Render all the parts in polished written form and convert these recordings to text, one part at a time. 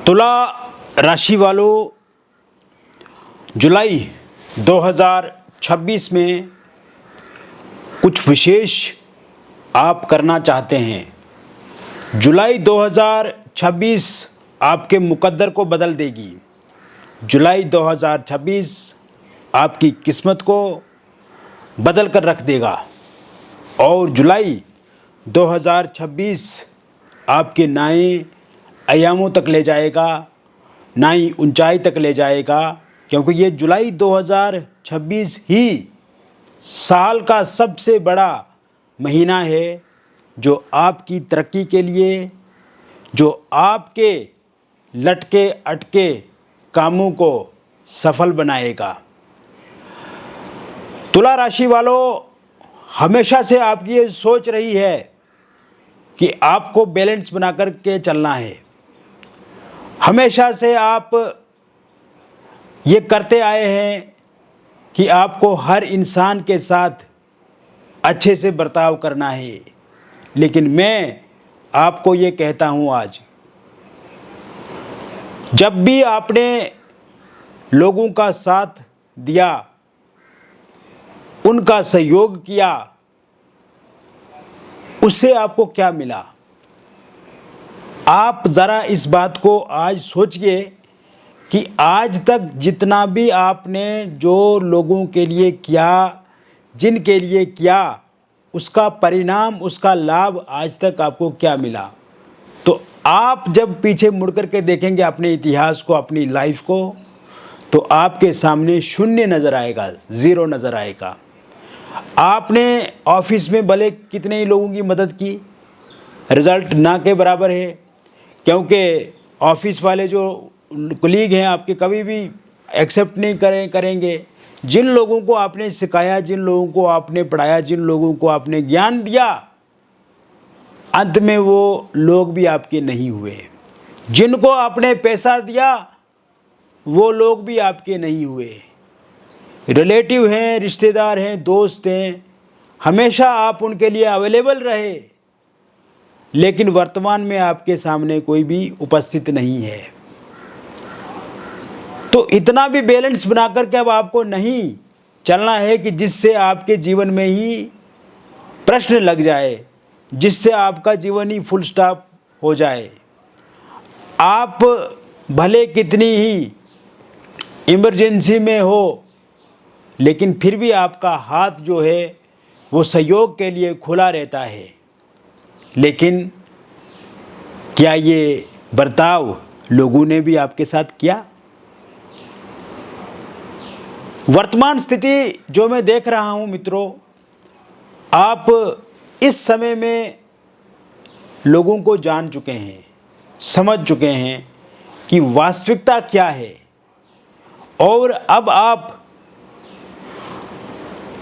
तुला राशि वालों, जुलाई 2026 में कुछ विशेष आप करना चाहते हैं। जुलाई 2026 आपके मुकद्दर को बदल देगी। जुलाई 2026 आपकी किस्मत को बदल कर रख देगा और जुलाई 2026 आपके नए आयामों तक ले जाएगा, नई ऊंचाई तक ले जाएगा, क्योंकि ये जुलाई 2026 ही साल का सबसे बड़ा महीना है जो आपकी तरक्की के लिए, जो आपके लटके अटके कामों को सफल बनाएगा। तुला राशि वालों, हमेशा से आपकी ये सोच रही है कि आपको बैलेंस बना कर के चलना है। हमेशा से आप ये करते आए हैं कि आपको हर इंसान के साथ अच्छे से बर्ताव करना है, लेकिन मैं आपको ये कहता हूँ आज, जब भी आपने लोगों का साथ दिया, उनका सहयोग किया, उससे आपको क्या मिला? आप ज़रा इस बात को आज सोचिए कि आज तक जितना भी आपने जो लोगों के लिए किया, जिनके लिए किया, उसका परिणाम, उसका लाभ आज तक आपको क्या मिला? तो आप जब पीछे मुड़ कर के देखेंगे अपने इतिहास को, अपनी लाइफ को, तो आपके सामने शून्य नज़र आएगा, ज़ीरो नज़र आएगा। आपने ऑफिस में भले कितने ही लोगों की मदद की, रिज़ल्ट ना के बराबर है, क्योंकि ऑफिस वाले जो कलीग हैं आपके कभी भी एक्सेप्ट नहीं करेंगे। जिन लोगों को आपने सिखाया, जिन लोगों को आपने पढ़ाया, जिन लोगों को आपने ज्ञान दिया, अंत में वो लोग भी आपके नहीं हुए। जिनको आपने पैसा दिया, वो लोग भी आपके नहीं हुए। रिलेटिव हैं, रिश्तेदार हैं, दोस्त हैं, हमेशा आप उनके लिए अवेलेबल रहे, लेकिन वर्तमान में आपके सामने कोई भी उपस्थित नहीं है। तो इतना भी बैलेंस बनाकर के अब आपको नहीं चलना है कि जिससे आपके जीवन में ही प्रश्न लग जाए, जिससे आपका जीवन ही फुल स्टॉप हो जाए। आप भले कितनी ही इमरजेंसी में हो, लेकिन फिर भी आपका हाथ जो है वो सहयोग के लिए खुला रहता है। लेकिन क्या ये बर्ताव लोगों ने भी आपके साथ किया? वर्तमान स्थिति जो मैं देख रहा हूं मित्रों, आप इस समय में लोगों को जान चुके हैं, समझ चुके हैं कि वास्तविकता क्या है, और अब आप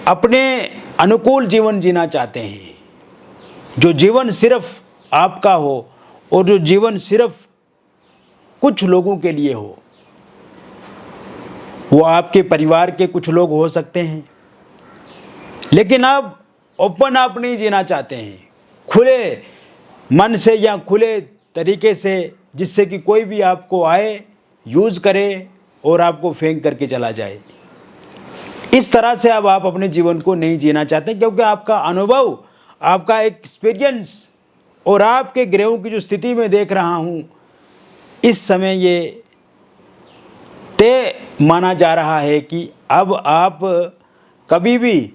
अपने अनुकूल जीवन जीना चाहते हैं, जो जीवन सिर्फ आपका हो और जो जीवन सिर्फ कुछ लोगों के लिए हो। वो आपके परिवार के कुछ लोग हो सकते हैं, लेकिन आप ओपन आप नहीं जीना चाहते हैं, खुले मन से या खुले तरीके से, जिससे कि कोई भी आपको आए, यूज़ करे और आपको फेंक करके चला जाए। इस तरह से अब आप अपने जीवन को नहीं जीना चाहते, क्योंकि आपका अनुभव, आपका एक्सपीरियंस और आपके ग्रहों की जो स्थिति में देख रहा हूँ, इस समय ये तय माना जा रहा है कि अब आप कभी भी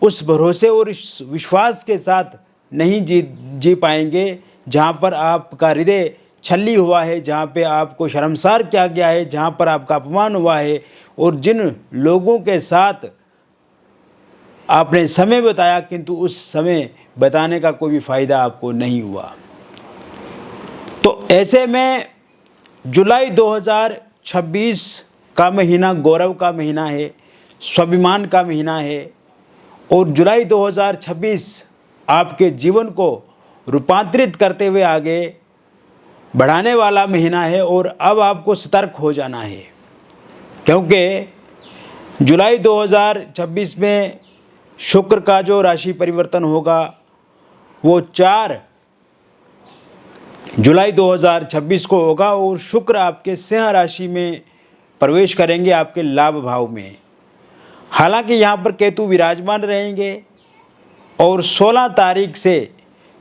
उस भरोसे और इस विश्वास के साथ नहीं जी पाएंगे जहाँ पर आपका हृदय छल्ली हुआ है, जहाँ पे आपको शर्मसार किया गया है, जहाँ पर आपका अपमान हुआ है, और जिन लोगों के साथ आपने समय बताया किंतु उस समय बताने का कोई भी फायदा आपको नहीं हुआ। तो ऐसे में जुलाई 2026 का महीना गौरव का महीना है, स्वाभिमान का महीना है, और जुलाई 2026 आपके जीवन को रूपांतरित करते हुए आगे बढ़ाने वाला महीना है। और अब आपको सतर्क हो जाना है, क्योंकि जुलाई 2026 में शुक्र का जो राशि परिवर्तन होगा वो 4 जुलाई 2026 को होगा और शुक्र आपके सिंह राशि में प्रवेश करेंगे आपके लाभ भाव में। हालांकि यहाँ पर केतु विराजमान रहेंगे और 16 तारीख से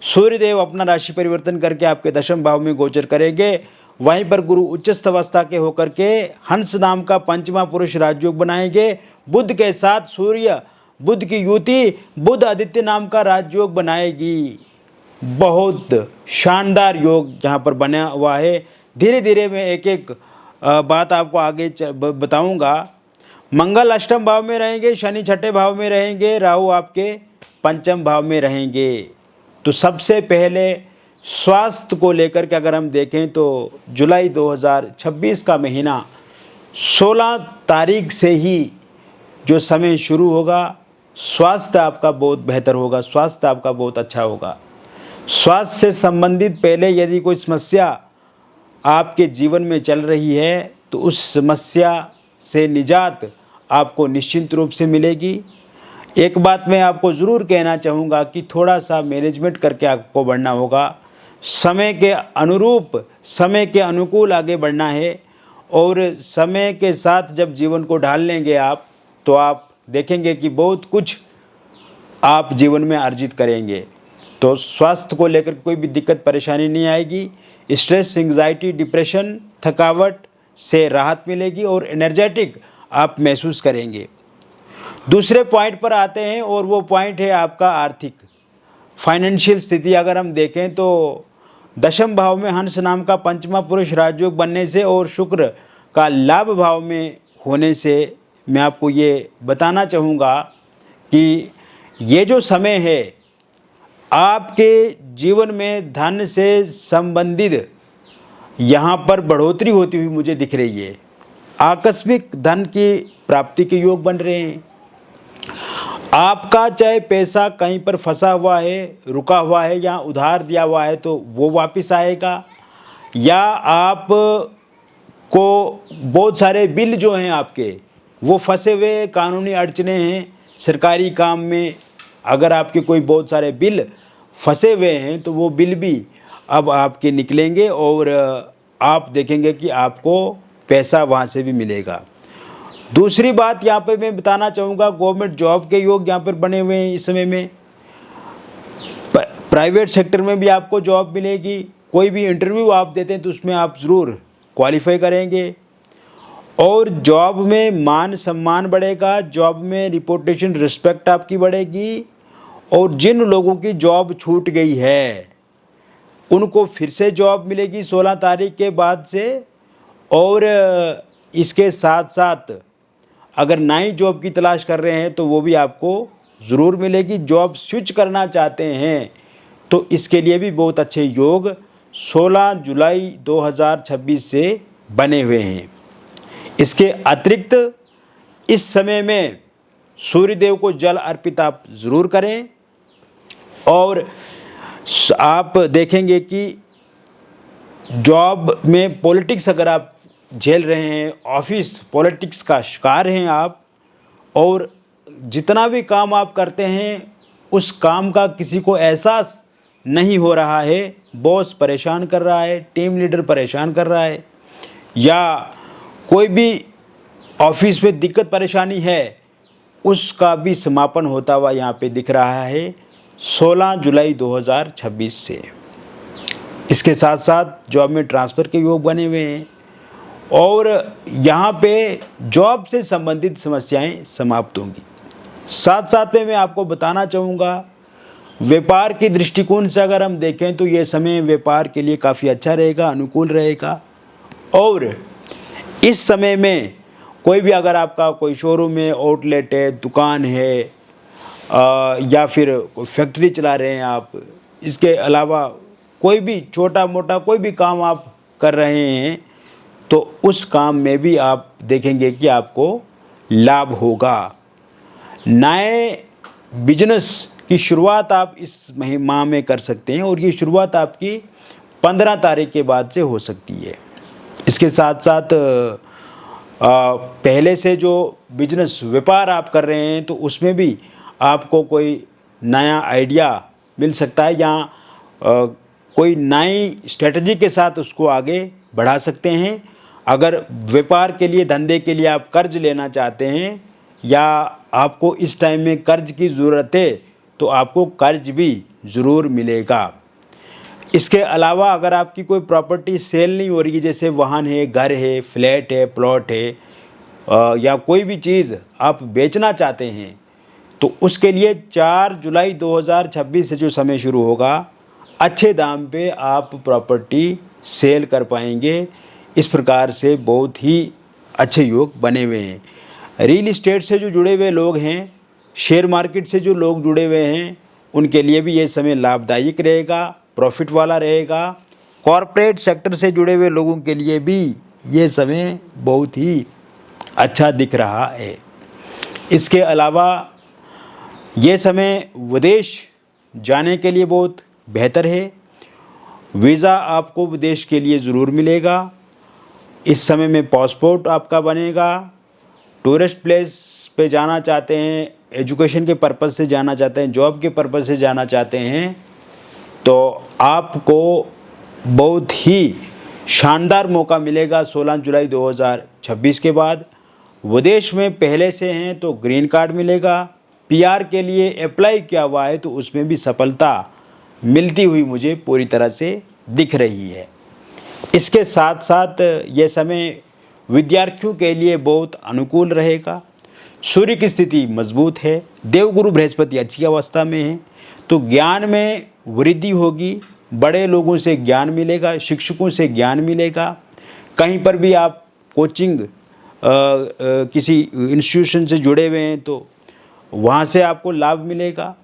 सूर्यदेव अपना राशि परिवर्तन करके आपके दशम भाव में गोचर करेंगे। वहीं पर गुरु उच्चस्थ अवस्था के होकर के हंस नाम का पंचमा पुरुष राजयोग बनाएंगे। बुध के साथ सूर्य बुध की युति बुध आदित्य नाम का राजयोग बनाएगी। बहुत शानदार योग यहाँ पर बना हुआ है। धीरे धीरे मैं एक एक बात आपको आगे बताऊंगा। मंगल अष्टम भाव में रहेंगे, शनि छठे भाव में रहेंगे, राहु आपके पंचम भाव में रहेंगे। तो सबसे पहले स्वास्थ्य को लेकर के अगर हम देखें तो जुलाई 2026 का महीना 16 तारीख से ही जो समय शुरू होगा, स्वास्थ्य आपका बहुत बेहतर होगा, स्वास्थ्य आपका बहुत अच्छा होगा। स्वास्थ्य से संबंधित पहले यदि कोई समस्या आपके जीवन में चल रही है तो उस समस्या से निजात आपको निश्चित रूप से मिलेगी। एक बात मैं आपको ज़रूर कहना चाहूँगा कि थोड़ा सा मैनेजमेंट करके आपको बढ़ना होगा। समय के अनुरूप, समय के अनुकूल आगे बढ़ना है और समय के साथ जब जीवन को ढाल लेंगे आप तो आप देखेंगे कि बहुत कुछ आप जीवन में अर्जित करेंगे। तो स्वास्थ्य को लेकर कोई भी दिक्कत परेशानी नहीं आएगी। स्ट्रेस, एंग्जाइटी, डिप्रेशन, थकावट से राहत मिलेगी और एनर्जेटिक आप महसूस करेंगे। दूसरे पॉइंट पर आते हैं और वो पॉइंट है आपका आर्थिक फाइनेंशियल स्थिति। अगर हम देखें तो दशम भाव में हंस नाम का पंचमा पुरुष राजयोग बनने से और शुक्र का लाभ भाव में होने से मैं आपको ये बताना चाहूँगा कि ये जो समय है आपके जीवन में धन से संबंधित यहाँ पर बढ़ोतरी होती हुई मुझे दिख रही है। आकस्मिक धन की प्राप्ति के योग बन रहे हैं। आपका चाहे पैसा कहीं पर फंसा हुआ है, रुका हुआ है या उधार दिया हुआ है तो वो वापस आएगा, या आप को बहुत सारे बिल जो हैं आपके वो फंसे हुए कानूनी अड़चने हैं सरकारी काम में। अगर आपके कोई बहुत सारे बिल फंसे हुए हैं तो वो बिल भी अब आपके निकलेंगे और आप देखेंगे कि आपको पैसा वहाँ से भी मिलेगा। दूसरी बात यहाँ पे मैं बताना चाहूँगा, गवर्नमेंट जॉब के योग यहाँ पर बने हुए हैं इस समय में। प्राइवेट सेक्टर में भी आपको जॉब मिलेगी। कोई भी इंटरव्यू आप देते हैं तो उसमें आप ज़रूर क्वालिफाई करेंगे और जॉब में मान सम्मान बढ़ेगा, जॉब में रिपोर्टेशन रिस्पेक्ट आपकी बढ़ेगी। और जिन लोगों की जॉब छूट गई है उनको फिर से जॉब मिलेगी 16 तारीख के बाद से। और इसके साथ साथ अगर नई जॉब की तलाश कर रहे हैं तो वो भी आपको ज़रूर मिलेगी। जॉब स्विच करना चाहते हैं तो इसके लिए भी बहुत अच्छे योग 16 जुलाई 2026 से बने हुए हैं। इसके अतिरिक्त इस समय में सूर्यदेव को जल अर्पित आप ज़रूर करें और आप देखेंगे कि जॉब में पॉलिटिक्स अगर आप झेल रहे हैं, ऑफिस पॉलिटिक्स का शिकार हैं आप, और जितना भी काम आप करते हैं उस काम का किसी को एहसास नहीं हो रहा है, बॉस परेशान कर रहा है, टीम लीडर परेशान कर रहा है, या कोई भी ऑफिस में दिक्कत परेशानी है, उसका भी समापन होता हुआ यहाँ पे दिख रहा है 16 जुलाई 2026 से। इसके साथ साथ जॉब में ट्रांसफ़र के योग बने हुए हैं और यहाँ पे जॉब से संबंधित समस्याएं समाप्त होंगी। साथ साथ में मैं आपको बताना चाहूँगा, व्यापार की दृष्टिकोण से अगर हम देखें तो ये समय व्यापार के लिए काफ़ी अच्छा रहेगा, अनुकूल रहेगा। और इस समय में कोई भी अगर आपका कोई शोरूम है, आउटलेट है, दुकान है या फिर फैक्ट्री चला रहे हैं आप, इसके अलावा कोई भी छोटा मोटा कोई भी काम आप कर रहे हैं तो उस काम में भी आप देखेंगे कि आपको लाभ होगा। नए बिजनेस की शुरुआत आप इस माह में कर सकते हैं और ये शुरुआत आपकी 15 तारीख के बाद से हो सकती है। इसके साथ साथ पहले से जो बिजनेस व्यापार आप कर रहे हैं तो उसमें भी आपको कोई नया आइडिया मिल सकता है, या कोई नई स्ट्रेटजी के साथ उसको आगे बढ़ा सकते हैं। अगर व्यापार के लिए, धंधे के लिए आप कर्ज लेना चाहते हैं या आपको इस टाइम में कर्ज की ज़रूरत है तो आपको कर्ज भी ज़रूर मिलेगा। इसके अलावा अगर आपकी कोई प्रॉपर्टी सेल नहीं हो रही है, जैसे वाहन है, घर है, फ्लैट है, प्लॉट है, या कोई भी चीज़ आप बेचना चाहते हैं, तो उसके लिए 4 जुलाई 2026 से जो समय शुरू होगा, अच्छे दाम पे आप प्रॉपर्टी सेल कर पाएंगे। इस प्रकार से बहुत ही अच्छे योग बने हुए हैं। रियल इस्टेट से जो जुड़े हुए लोग हैं, शेयर मार्केट से जो लोग जुड़े हुए हैं, उनके लिए भी ये समय लाभदायक रहेगा, प्रॉफिट वाला रहेगा। कॉरपोरेट सेक्टर से जुड़े हुए लोगों के लिए भी ये समय बहुत ही अच्छा दिख रहा है। इसके अलावा ये समय विदेश जाने के लिए बहुत बेहतर है। वीज़ा आपको विदेश के लिए ज़रूर मिलेगा। इस समय में पासपोर्ट आपका बनेगा। टूरिस्ट प्लेस पे जाना चाहते हैं, एजुकेशन के पर्पज़ से जाना चाहते हैं, जॉब के पर्पज़ से जाना चाहते हैं, तो आपको बहुत ही शानदार मौका मिलेगा 16 जुलाई 2026 के बाद। विदेश में पहले से हैं तो ग्रीन कार्ड मिलेगा। पीआर के लिए अप्लाई किया हुआ है तो उसमें भी सफलता मिलती हुई मुझे पूरी तरह से दिख रही है। इसके साथ साथ ये समय विद्यार्थियों के लिए बहुत अनुकूल रहेगा। सूर्य की स्थिति मजबूत है, देवगुरु बृहस्पति अच्छी अवस्था में है, तो ज्ञान में वृद्धि होगी। बड़े लोगों से ज्ञान मिलेगा, शिक्षकों से ज्ञान मिलेगा। कहीं पर भी आप कोचिंग किसी इंस्टीट्यूशन से जुड़े हुए हैं तो वहाँ से आपको लाभ मिलेगा।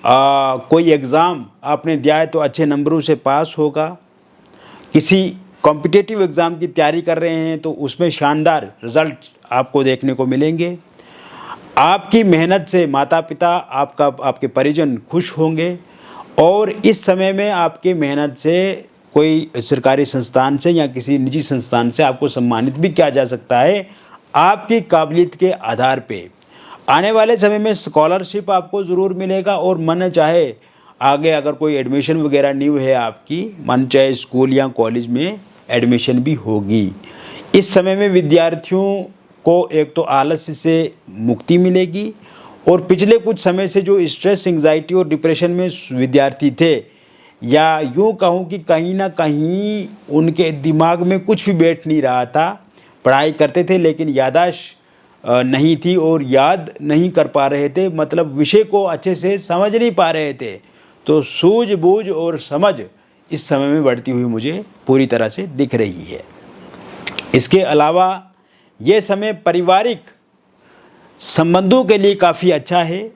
कोई एग्ज़ाम आपने दिया है तो अच्छे नंबरों से पास होगा। किसी कॉम्पिटिटिव एग्ज़ाम की तैयारी कर रहे हैं तो उसमें शानदार रिज़ल्ट आपको देखने को मिलेंगे। आपकी मेहनत से माता पिता, आपके परिजन खुश होंगे और इस समय में आपकी मेहनत से कोई सरकारी संस्थान से या किसी निजी संस्थान से आपको सम्मानित भी किया जा सकता है आपकी काबिलियत के आधार पे। आने वाले समय में स्कॉलरशिप आपको ज़रूर मिलेगा और मन चाहे आगे अगर कोई एडमिशन वगैरह न्यू है आपकी, मन चाहे स्कूल या कॉलेज में एडमिशन भी होगी। इस समय में विद्यार्थियों को एक तो आलस्य से मुक्ति मिलेगी और पिछले कुछ समय से जो स्ट्रेस, एंग्जाइटी और डिप्रेशन में विद्यार्थी थे, या यूँ कहूँ कि कहीं ना कहीं उनके दिमाग में कुछ भी बैठ नहीं रहा था, पढ़ाई करते थे लेकिन याददाश्त नहीं थी और याद नहीं कर पा रहे थे, मतलब विषय को अच्छे से समझ नहीं पा रहे थे, तो सूझबूझ और समझ इस समय में बढ़ती हुई मुझे पूरी तरह से दिख रही है। इसके अलावा ये समय पारिवारिक संबंधों के लिए काफ़ी अच्छा है।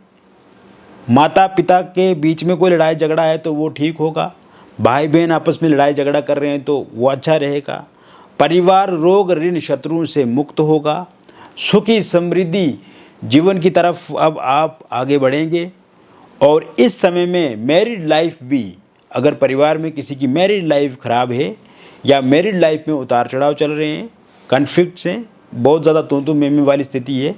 माता पिता के बीच में कोई लड़ाई झगड़ा है तो वो ठीक होगा। भाई बहन आपस में लड़ाई झगड़ा कर रहे हैं तो वो अच्छा रहेगा। परिवार रोग, ऋण, शत्रुओं से मुक्त होगा। सुखी समृद्धि जीवन की तरफ अब आप आगे बढ़ेंगे। और इस समय में मैरिड लाइफ भी, अगर परिवार में किसी की मैरिड लाइफ ख़राब है या मैरिड लाइफ में उतार चढ़ाव चल रहे हैं, कन्फ्लिक्ट्स हैं, बहुत ज़्यादा तू मैं वाली स्थिति है,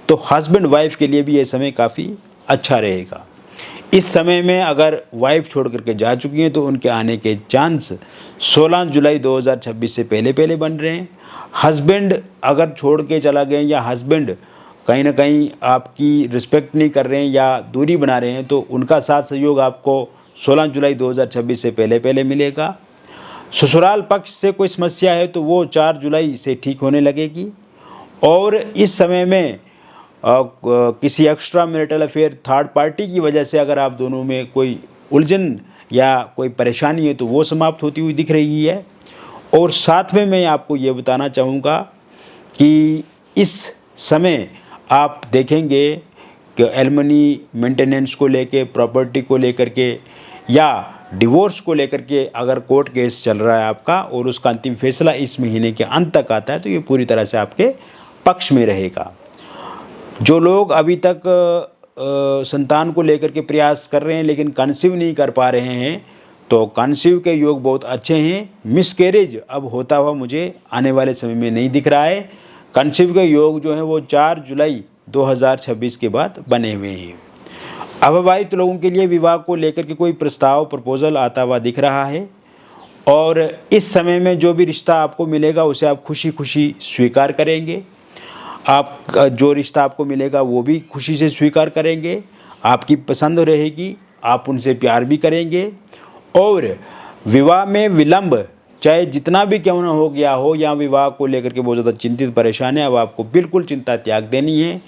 तो हस्बैंड वाइफ के लिए भी ये समय काफ़ी अच्छा रहेगा। इस समय में अगर वाइफ छोड़ करके जा चुकी हैं तो उनके आने के चांस 16 जुलाई 2026 से पहले बन रहे हैं। हस्बैंड अगर छोड़ के चला गए या हस्बैंड कहीं ना कहीं आपकी रिस्पेक्ट नहीं कर रहे हैं या दूरी बना रहे हैं तो उनका साथ सहयोग आपको 16 जुलाई 2026 से पहले मिलेगा। ससुराल पक्ष से कोई समस्या है तो वो 4 जुलाई से ठीक होने लगेगी। और इस समय में किसी extra marital affair, third party की वजह से अगर आप दोनों में कोई उलझन या कोई परेशानी है तो वो समाप्त होती हुई दिख रही है। और साथ में मैं आपको ये बताना चाहूँगा कि इस समय आप देखेंगे कि एलिमनी मेंटेनेंस को लेके, प्रॉपर्टी को लेकर के या डिवोर्स को लेकर के अगर कोर्ट केस चल रहा है आपका और उसका अंतिम फैसला इस महीने के अंत तक आता है तो ये पूरी तरह से आपके पक्ष में रहेगा। जो लोग अभी तक संतान को लेकर के प्रयास कर रहे हैं लेकिन कंसीव नहीं कर पा रहे हैं तो कंसीव के योग बहुत अच्छे हैं। मिसकैरेज अब होता हुआ मुझे आने वाले समय में नहीं दिख रहा है। कंसीव के योग जो हैं वो 4 जुलाई 2026 के बाद बने हुए हैं। अविवाहित लोगों के लिए विवाह को लेकर के कोई प्रस्ताव प्रपोजल आता हुआ दिख रहा है और इस समय में जो भी रिश्ता आपको मिलेगा उसे आप खुशी खुशी स्वीकार करेंगे। आप जो रिश्ता आपको मिलेगा वो भी खुशी से स्वीकार करेंगे, आपकी पसंद रहेगी, आप उनसे प्यार भी करेंगे। और विवाह में विलंब चाहे जितना भी क्यों ना हो गया हो, या विवाह को लेकर के बहुत ज़्यादा चिंतित परेशान है, अब आपको बिल्कुल चिंता त्याग देनी है।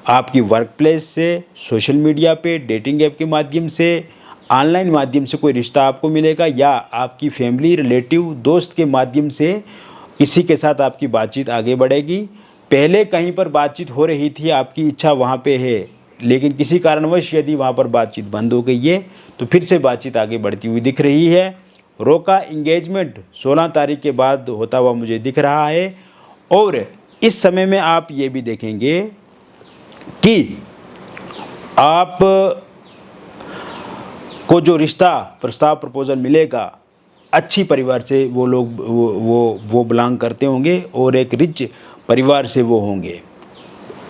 आपकी वर्क प्लेस से, सोशल मीडिया पे, डेटिंग ऐप के माध्यम से, ऑनलाइन माध्यम से कोई रिश्ता आपको मिलेगा, या आपकी फैमिली, रिलेटिव, दोस्त के माध्यम से किसी के साथ आपकी बातचीत आगे बढ़ेगी। पहले कहीं पर बातचीत हो रही थी, आपकी इच्छा वहाँ पे है, लेकिन किसी कारणवश यदि वहाँ पर बातचीत बंद हो गई है तो फिर से बातचीत आगे बढ़ती हुई दिख रही है। रोका इंगेजमेंट 16 तारीख के बाद होता हुआ मुझे दिख रहा है। और इस समय में आप ये भी देखेंगे कि आप को जो रिश्ता प्रस्ताव प्रपोजल मिलेगा, अच्छी परिवार से वो लोग वो बिलोंग करते होंगे और एक रिच परिवार से वो होंगे।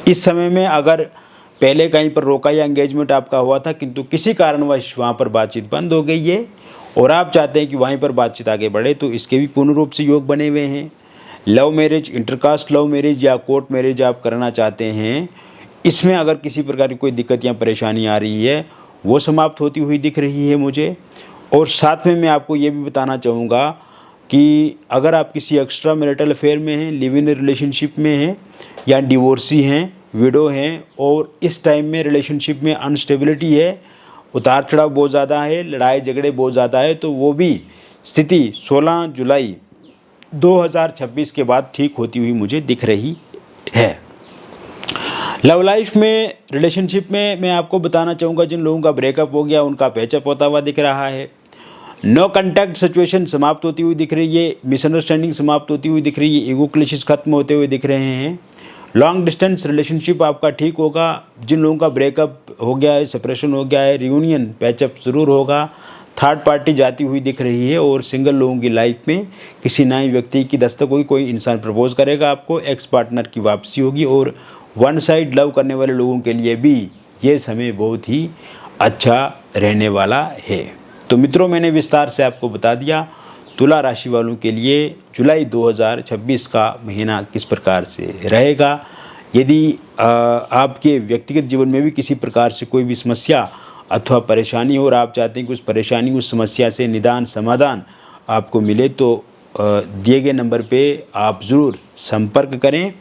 इस समय में अगर पहले कहीं पर रोका या एंगेजमेंट आपका हुआ था किंतु किसी कारणवश वहाँ पर बातचीत बंद हो गई है और आप चाहते हैं कि वहीं पर बातचीत आगे बढ़े, तो इसके भी पूर्ण रूप से योग बने हुए हैं। Love marriage, intercaste love marriage या कोर्ट मैरिज आप करना चाहते हैं, इसमें अगर किसी प्रकार की कोई दिक्कत या परेशानी आ रही है वो समाप्त होती हुई दिख रही है मुझे। और साथ में मैं आपको ये भी बताना चाहूँगा कि अगर आप किसी एक्स्ट्रा मैरिटल अफेयर में हैं, लिव इन रिलेशनशिप में हैं, या डिवोर्सी हैं, विडो हैं, और इस टाइम में रिलेशनशिप में अनस्टेबिलिटी है, उतार चढ़ाव बहुत ज़्यादा है, लड़ाई झगड़े बहुत ज़्यादा है, तो वो भी स्थिति 16 जुलाई 2026 के बाद ठीक होती हुई मुझे दिख रही है। लव लाइफ में, रिलेशनशिप में मैं आपको बताना चाहूँगा जिन लोगों का ब्रेकअप हो गया उनका पैचअप होता हुआ दिख रहा है। नो कॉन्टैक्ट सिचुएशन समाप्त होती हुई दिख रही है, मिसअंडरस्टैंडिंग समाप्त होती हुई दिख रही है, ईगो क्लैशेस खत्म होते हुए दिख रहे हैं। लॉन्ग डिस्टेंस रिलेशनशिप आपका ठीक होगा। जिन लोगों का ब्रेकअप हो गया है, सेपरेशन हो गया है, रियूनियन पैचअप ज़रूर होगा। थर्ड पार्टी जाती हुई दिख रही है और सिंगल लोगों की लाइफ में किसी नए व्यक्ति की दस्तक होगी, कोई इंसान प्रपोज करेगा आपको, एक्स पार्टनर की वापसी होगी। और वन साइड लव करने वाले लोगों के लिए भी ये समय बहुत ही अच्छा रहने वाला है। तो मित्रों, मैंने विस्तार से आपको बता दिया तुला राशि वालों के लिए जुलाई 2026 का महीना किस प्रकार से रहेगा। यदि आपके व्यक्तिगत जीवन में भी किसी प्रकार से कोई भी समस्या अथवा परेशानी हो और आप चाहते हैं कि उस परेशानी, उस समस्या से निदान समाधान आपको मिले, तो दिए गए नंबर पे आप ज़रूर संपर्क करें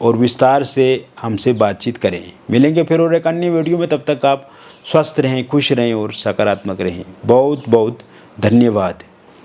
और विस्तार से हमसे बातचीत करें। मिलेंगे फिर और एक अन्य वीडियो में, तब तक आप स्वस्थ रहें, खुश रहें और सकारात्मक रहें। बहुत बहुत धन्यवाद।